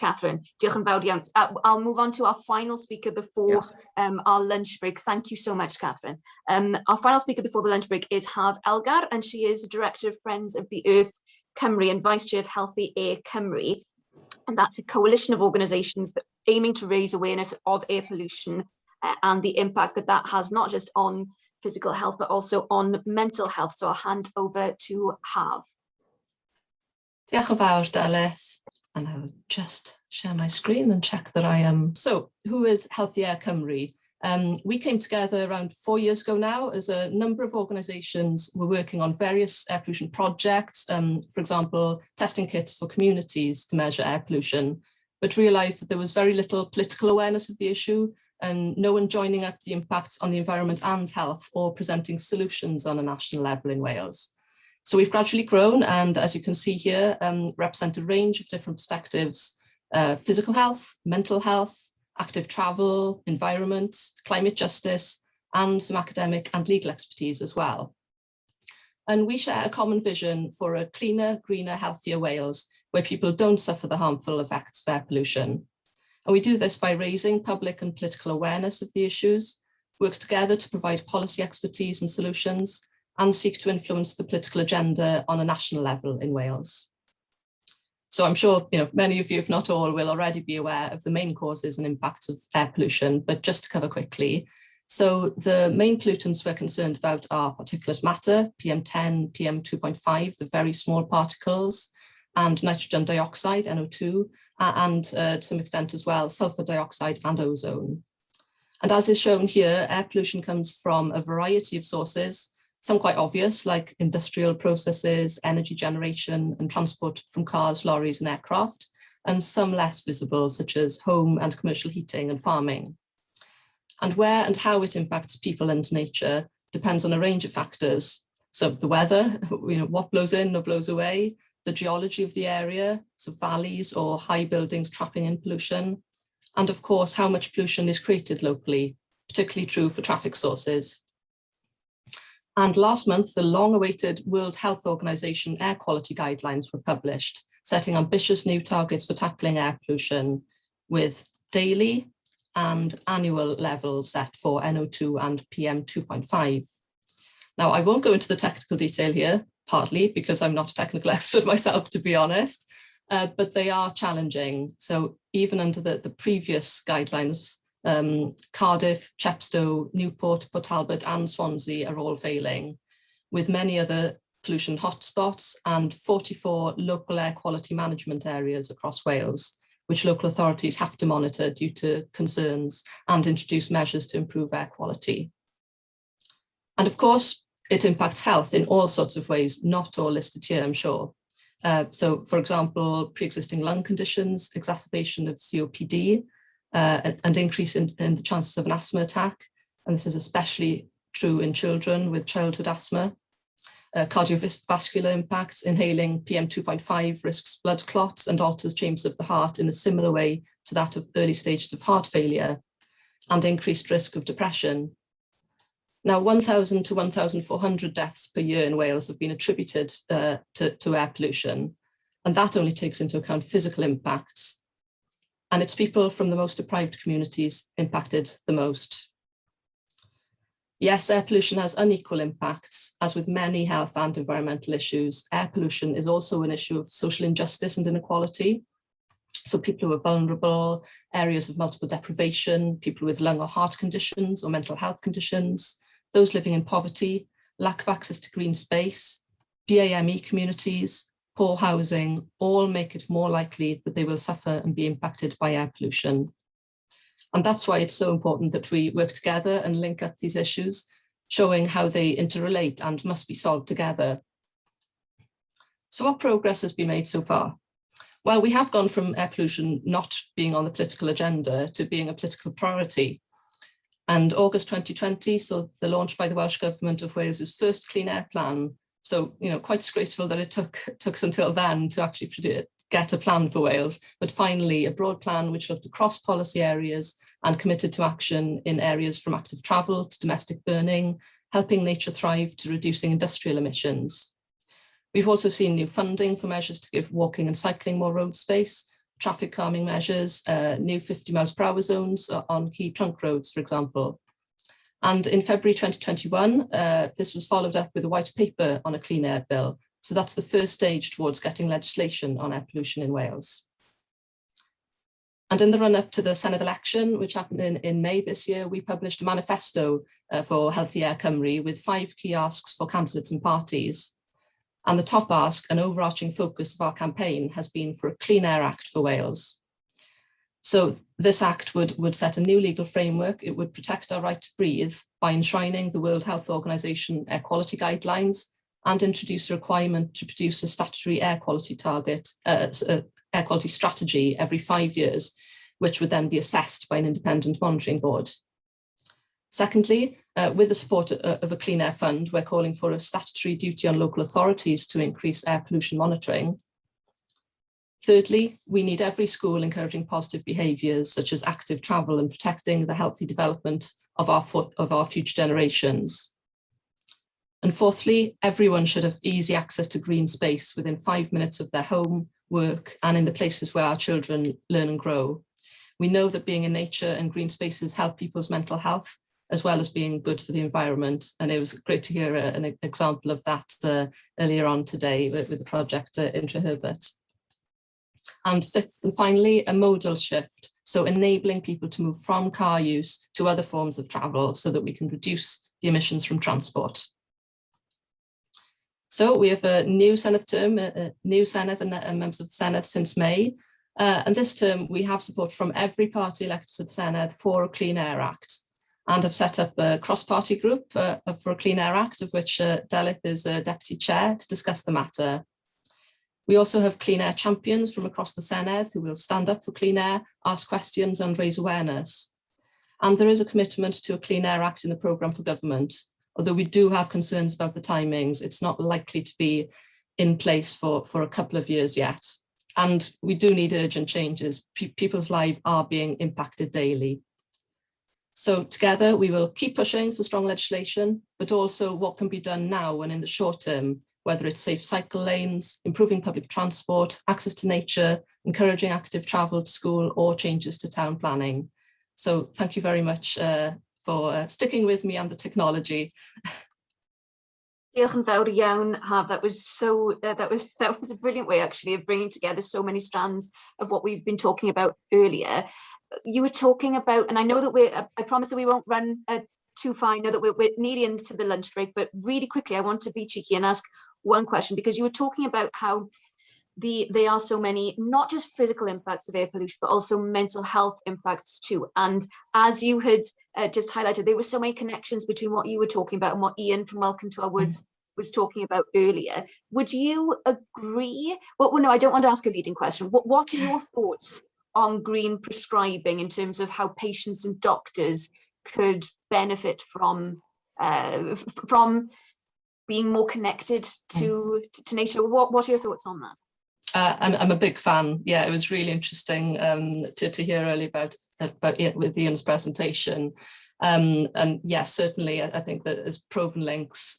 Catherine. Diolch yn fawr iawn. I'll move on to our final speaker before our lunch break. Thank you so much, Catherine. Our final speaker before the lunch break is Haf Elgar, and she is Director of Friends of the Earth Cymru and Vice Chair of Healthy Air Cymru. And that's a coalition of organisations aiming to raise awareness of air pollution and the impact that that has not just on physical health, but also on mental health. So I'll hand over to Haf. Diolch yn fawr, Dalith. And I will just share my screen and check that I am. So who is Healthy Air Cymru? We came together around 4 years ago now as a number of organisations were working on various air pollution projects, for example, testing kits for communities to measure air pollution, but realised that there was very little political awareness of the issue and no one joining up the impacts on the environment and health or presenting solutions on a national level in Wales. So we've gradually grown and, as you can see here, represent a range of different perspectives, physical health, mental health, active travel, environment, climate justice, and some academic and legal expertise as well. And we share a common vision for a cleaner, greener, healthier Wales, where people don't suffer the harmful effects of air pollution. And we do this by raising public and political awareness of the issues, work together to provide policy expertise and solutions, and seek to influence the political agenda on a national level in Wales. So I'm sure many of you, if not all, will already be aware of the main causes and impacts of air pollution, but just to cover quickly. So the main pollutants we're concerned about are particulate matter, PM10, PM2.5, the very small particles, and nitrogen dioxide, NO2, and to some extent as well, sulfur dioxide and ozone. And as is shown here, air pollution comes from a variety of sources, some quite obvious, like industrial processes, energy generation, and transport from cars, lorries, and aircraft, and some less visible, such as home and commercial heating and farming. And where and how it impacts people and nature depends on a range of factors. So the weather, what blows in or blows away, the geology of the area, so valleys or high buildings trapping in pollution, and of course, how much pollution is created locally, particularly true for traffic sources. And last month, the long-awaited World Health Organization air quality guidelines were published, setting ambitious new targets for tackling air pollution with daily and annual levels set for NO2 and PM2.5. Now, I won't go into the technical detail here, partly because I'm not a technical expert myself, to be honest, but they are challenging. So even under the previous guidelines, Cardiff, Chepstow, Newport, Port Talbot and Swansea are all failing, with many other pollution hotspots and 44 local air quality management areas across Wales, which local authorities have to monitor due to concerns and introduce measures to improve air quality. And of course, it impacts health in all sorts of ways, not all listed here, I'm sure. So, for example, pre-existing lung conditions, exacerbation of COPD, and increase in the chances of an asthma attack. And this is especially true in children with childhood asthma. Cardiovascular impacts, inhaling PM2.5 risks blood clots and alters chambers of the heart in a similar way to that of early stages of heart failure, and increased risk of depression. Now, 1,000 to 1,400 deaths per year in Wales have been attributed to air pollution, and that only takes into account physical impacts. And it's people from the most deprived communities impacted the most. Yes, air pollution has unequal impacts. As with many health and environmental issues, air pollution is also an issue of social injustice and inequality. So people who are vulnerable, areas of multiple deprivation, people with lung or heart conditions or mental health conditions, those living in poverty, lack of access to green space, BAME communities, poor housing, all make it more likely that they will suffer and be impacted by air pollution. And that's why it's so important that we work together and link up these issues, showing how they interrelate and must be solved together. So what progress has been made so far? Well, we have gone from air pollution not being on the political agenda to being a political priority. And August 2020 saw the launch by the Welsh Government of Wales's first clean air plan. So, quite disgraceful that it took us until then to actually get a plan for Wales, but finally a broad plan which looked across policy areas and committed to action in areas from active travel to domestic burning, helping nature thrive to reducing industrial emissions. We've also seen new funding for measures to give walking and cycling more road space, traffic calming measures, new 50 miles per hour zones on key trunk roads, for example. And in February 2021, this was followed up with a white paper on a clean air bill. So that's the first stage towards getting legislation on air pollution in Wales. And in the run-up to the Senedd election, which happened in May this year, we published a manifesto for Healthy Air Cymru with 5 key asks for candidates and parties. And the top ask, an overarching focus of our campaign, has been for a Clean Air Act for Wales. So this act would set a new legal framework. It would protect our right to breathe by enshrining the World Health Organization air quality guidelines and introduce a requirement to produce a statutory air quality target, air quality strategy every 5 years, which would then be assessed by an independent monitoring board. Secondly, with the support of a Clean Air Fund, we're calling for a statutory duty on local authorities to increase air pollution monitoring. Thirdly, we need every school encouraging positive behaviours such as active travel and protecting the healthy development of our future generations. And fourthly, everyone should have easy access to green space within 5 minutes of their home, work, and in the places where our children learn and grow. We know that being in nature and green spaces help people's mental health, as well as being good for the environment. And it was great to hear an example of that earlier on today with the project Herbert. And fifth and finally, a modal shift. So enabling people to move from car use to other forms of travel so that we can reduce the emissions from transport. So we have a new Senedd term, a new Senedd and members of the Senedd since May. And this term, we have support from every party elected to the Senedd for a Clean Air Act, and have set up a cross-party group for a Clean Air Act, of which Delith is a deputy chair, to discuss the matter. We also have clean air champions from across the Senedd who will stand up for clean air, ask questions and raise awareness. And there is a commitment to a Clean Air Act in the programme for government. Although we do have concerns about the timings, it's not likely to be in place for a couple of years yet. And we do need urgent changes. People's lives are being impacted daily. So together we will keep pushing for strong legislation, but also what can be done now and in the short term, whether it's safe cycle lanes, improving public transport, access to nature, encouraging active travel to school, or changes to town planning. So thank you very much for sticking with me and the technology. Diolch yn fawr iawn, Haf. That was a brilliant way actually of bringing together so many strands of what we've been talking about earlier. You were talking about, and I know that I promise that we won't run too far. I know that we're nearly into the lunch break, but really quickly, I want to be cheeky and ask one question, because you were talking about how there are so many, not just physical impacts of air pollution, but also mental health impacts too. And as you had just highlighted, there were so many connections between what you were talking about and what Ian from Welcome to Our Woods was talking about earlier. Would you agree? Well, no, I don't want to ask a leading question. What are your thoughts on green prescribing in terms of how patients and doctors could benefit from being more connected to nature? What are your thoughts on that? I'm a big fan. Yeah, it was really interesting to hear earlier about it with Ian's presentation. And yes, certainly I think that as Proven Links,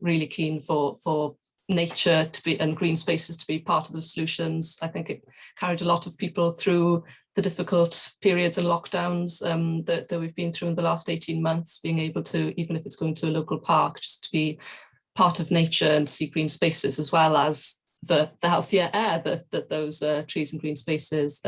really keen for nature to be and green spaces to be part of the solutions. I think it carried a lot of people through the difficult periods and lockdowns that we've been through in the last 18 months, being able to, even if it's going to a local park, just to be part of nature and see green spaces, as well as the healthier air that those trees and green spaces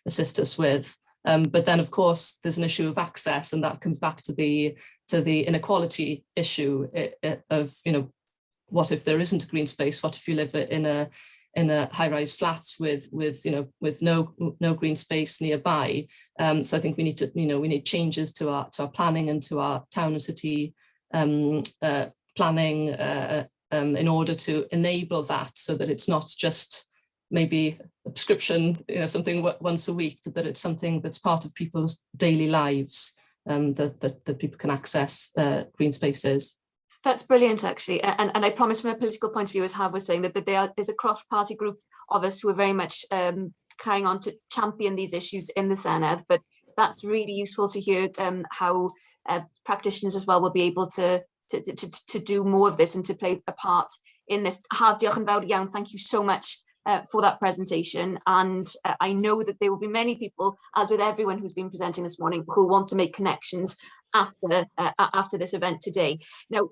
assist us with. But then, of course, there's an issue of access, and that comes back to the inequality issue of, you know, what if there isn't a green space? What if you live in a high-rise flat with no green space nearby? So I think we need changes to our planning and to our town and city planning in order to enable that, so that it's not just maybe a prescription, something once a week, but that it's something that's part of people's daily lives, that people can access green spaces. That's brilliant, actually. And I promise, from a political point of view, as Haf was saying, that there's a cross-party group of us who are very much carrying on to champion these issues in the Senedd. But that's really useful to hear how practitioners as well will be able to do more of this and to play a part in this. Haf, diolch yn fawr iawn. Thank you so much for that presentation, and I know that there will be many people, as with everyone who's been presenting this morning, who want to make connections after this event today. Now,